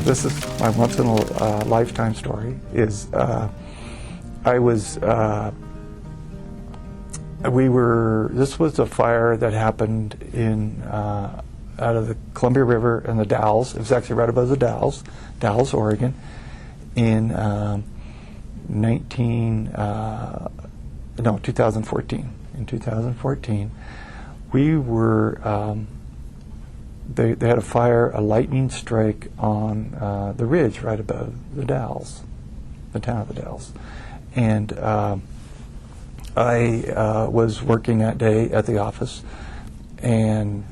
this is my once in a lifetime story. This was a fire that happened in out of the Columbia River and the Dalles. It was actually right above the Dalles, Oregon, in 2014. In 2014, we were. They had a fire, a lightning strike on the ridge right above the Dalles, the town of the Dalles, and I was working that day at the office, and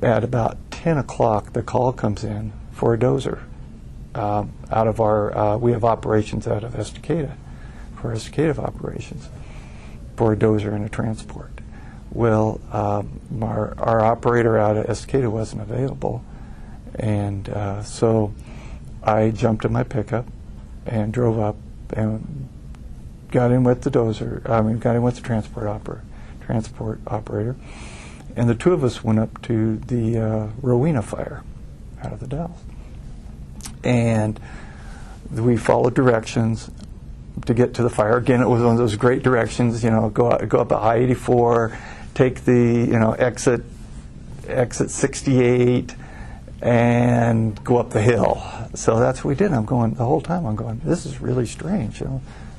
at about 10 o'clock, the call comes in for a dozer out of our, we have operations out of Estacada, for Estacada operations, for a dozer and a transport. Well, our operator out of Estacada wasn't available, and so I jumped in my pickup and drove up and got in with the dozer, got in with the transport operator, and the two of us went up to the Rowena fire out of the Dalles. And we followed directions to get to the fire. Again, it was one of those great directions, go up I-84, take the, exit 68, and go up the hill. So that's what we did. The whole time I'm going, this is really strange,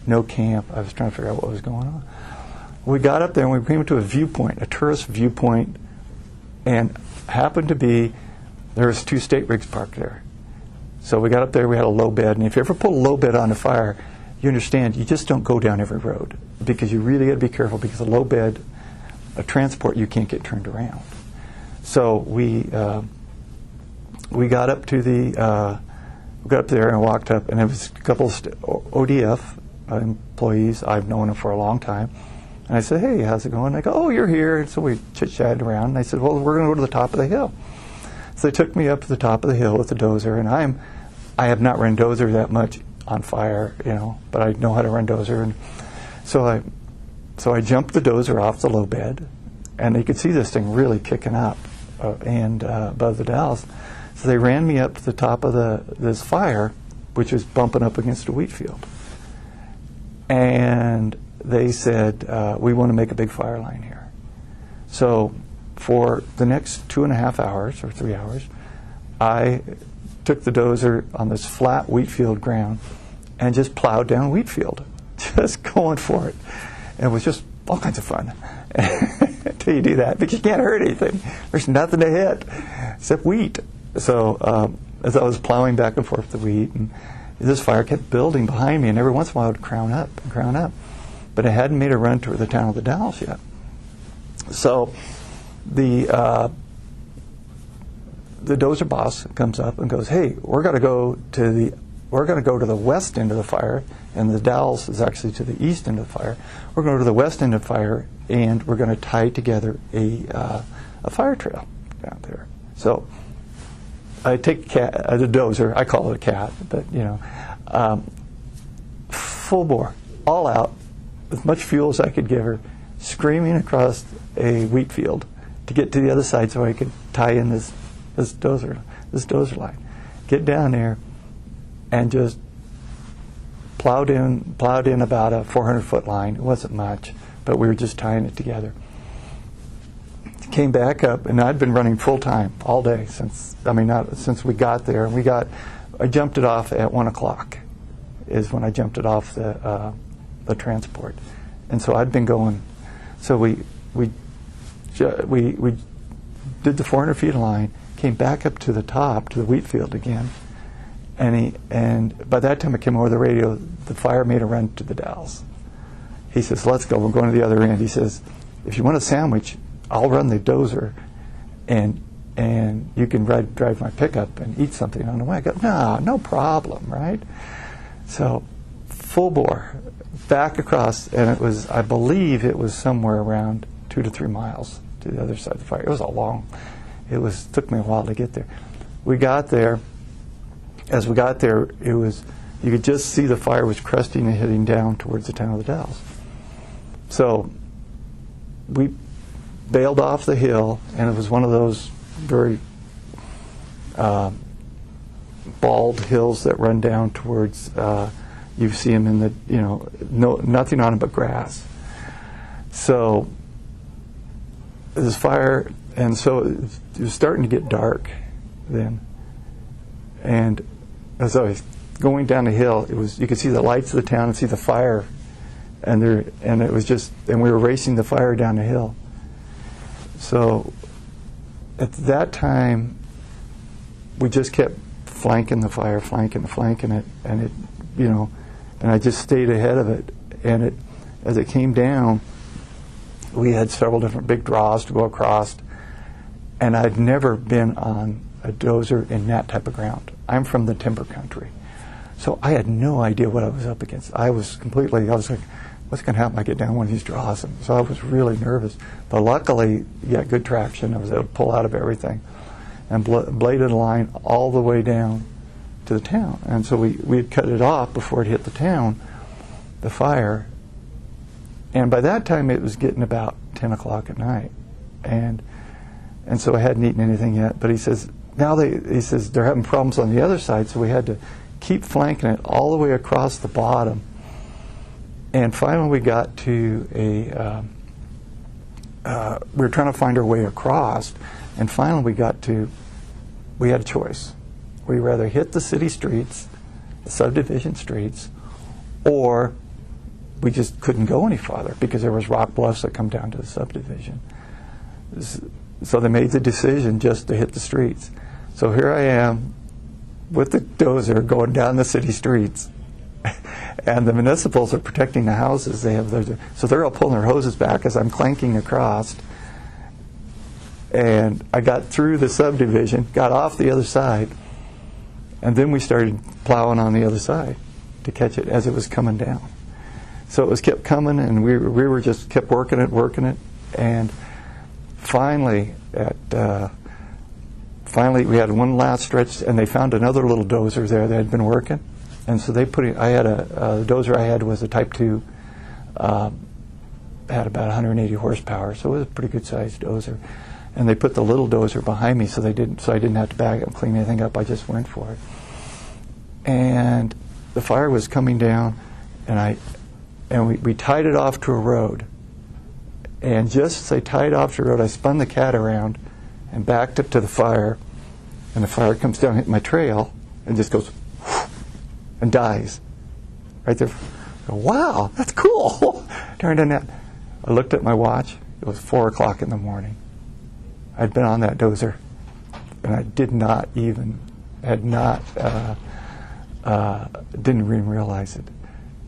No camp. I was trying to figure out what was going on. We got up there and we came to a viewpoint, a tourist viewpoint, and happened to be, there was 2 state rigs parked there. So we got up there, we had a low bed, and if you ever put a low bed on a fire, you understand you just don't go down every road, because you really got to be careful, because a low bed, a transport, you can't get turned around. So we got up to we got up there and walked up, and there was a couple of ODF employees. I've known them for a long time. And I said, hey, how's it going? They go, oh, you're here. And so we chit-chatted around. And I said, well, we're going to go to the top of the hill. So they took me up to the top of the hill with the dozer. And I have not run dozer that much on fire, but I know how to run dozer. And so I jumped the dozer off the low bed. And you could see this thing really kicking up above the Dalles. So they ran me up to the top of this fire, which was bumping up against a wheat field. And they said, we want to make a big fire line here. So for the next 2.5 hours or 3 hours, I took the dozer on this flat wheat field ground and just plowed down wheat field, just going for it. And it was just all kinds of fun until you do that, because you can't hurt anything. There's nothing to hit except wheat. So as I was plowing back and forth the wheat, and this fire kept building behind me, and every once in a while it would crown up and crown up. But it hadn't made a run to the town of the Dalles yet. So the dozer boss comes up and goes, hey, we're going to go to the west end of the fire, and the Dalles is actually to the east end of the fire. We're going to the west end of the fire, and we're going to tie together a fire trail down there. So I take the dozer, I call it a cat, but full bore, all out, as much fuel as I could give her, screaming across a wheat field to get to the other side so I could tie in this dozer line. Get down there and just plowed in about a 400-foot line. It wasn't much, but we were just tying it together. Came back up, and I'd been running full time all day since we got there. I jumped it off at 1 o'clock, is when I jumped it off the transport, and so I'd been going. So we did the 400 feet of line, came back up to the top to the wheat field again, and by that time I came over the radio. The fire made a run to the Dalles. He says, "Let's go. We're going to the other end." He says, "If you want a sandwich, I'll run the dozer, and you can drive my pickup and eat something on the way." I go, no problem, right? So full bore, back across, and I believe it was somewhere around 2 to 3 miles to the other side of the fire. It was took me a while to get there. We got there. As we got there, you could just see the fire was cresting and heading down towards the town of the Dalles. So we bailed off the hill, and it was one of those very bald hills that run down towards, you see them in the, nothing on them but grass. So this fire, and so it was starting to get dark then. And as I was going down the hill, you could see the lights of the town and see the fire, and we were racing the fire down the hill. So at that time, we just kept flanking the fire, flanking it, and it, and I just stayed ahead of it. And as it came down, we had several different big draws to go across, and I'd never been on a dozer in that type of ground. I'm from the timber country, so I had no idea what I was up against. I was like, what's going to happen when I get down one of these draws? And so I was really nervous, but luckily, good traction. I was able to pull out of everything and bladed a line all the way down to the town. And so we had cut it off before it hit the town, the fire. And by that time, it was getting about 10 o'clock at night. And so I hadn't eaten anything yet. But he says, they're having problems on the other side, so we had to keep flanking it all the way across the bottom. And finally we got to we were trying to find our way across, and finally we had a choice. We rather hit the city streets, the subdivision streets, or we just couldn't go any farther because there was rock bluffs that come down to the subdivision. So they made the decision just to hit the streets. So here I am with the dozer going down the city streets, and the municipals are protecting the houses. So they're all pulling their hoses back as I'm clanking across. And I got through the subdivision, got off the other side, and then we started plowing on the other side to catch it as it was coming down. So it kept coming, and we were just kept working it, and finally we had one last stretch, and they found another little dozer there that had been working, and so they put it. I had the dozer I had was a Type 2, had about 180 horsepower, so it was a pretty good sized dozer. And they put the little dozer behind me, so I didn't have to back up and clean anything up. I just went for it. And the fire was coming down, and we tied it off to a road. And just as I tied off to the road, I spun the cat around and backed up to the fire, and the fire comes down, hit my trail, and just goes and dies right there. I go, wow, that's cool. Turned on that. I looked at my watch. It was 4 o'clock in the morning. I'd been on that dozer, and I didn't even realize it.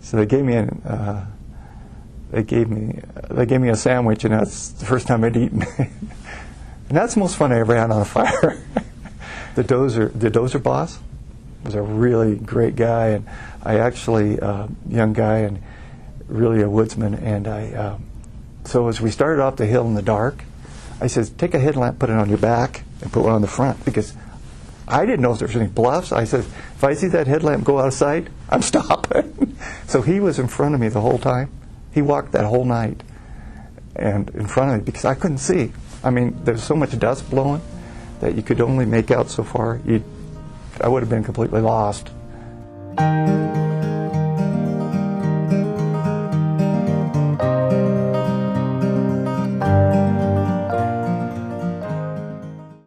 So they gave me a sandwich, and that's the first time I'd eaten. And that's the most fun I ever had on a fire. The dozer boss was a really great guy, and I actually young guy and really a woodsman. And so as we started off the hill in the dark, I said, take a headlamp, put it on your back, and put one on the front, because I didn't know if there was any bluffs. I said, if I see that headlamp go out of sight, I'm stopping. So he was in front of me the whole time. He walked that whole night and in front of me because I couldn't see. I mean, there was so much dust blowing that you could only make out so far. I would have been completely lost.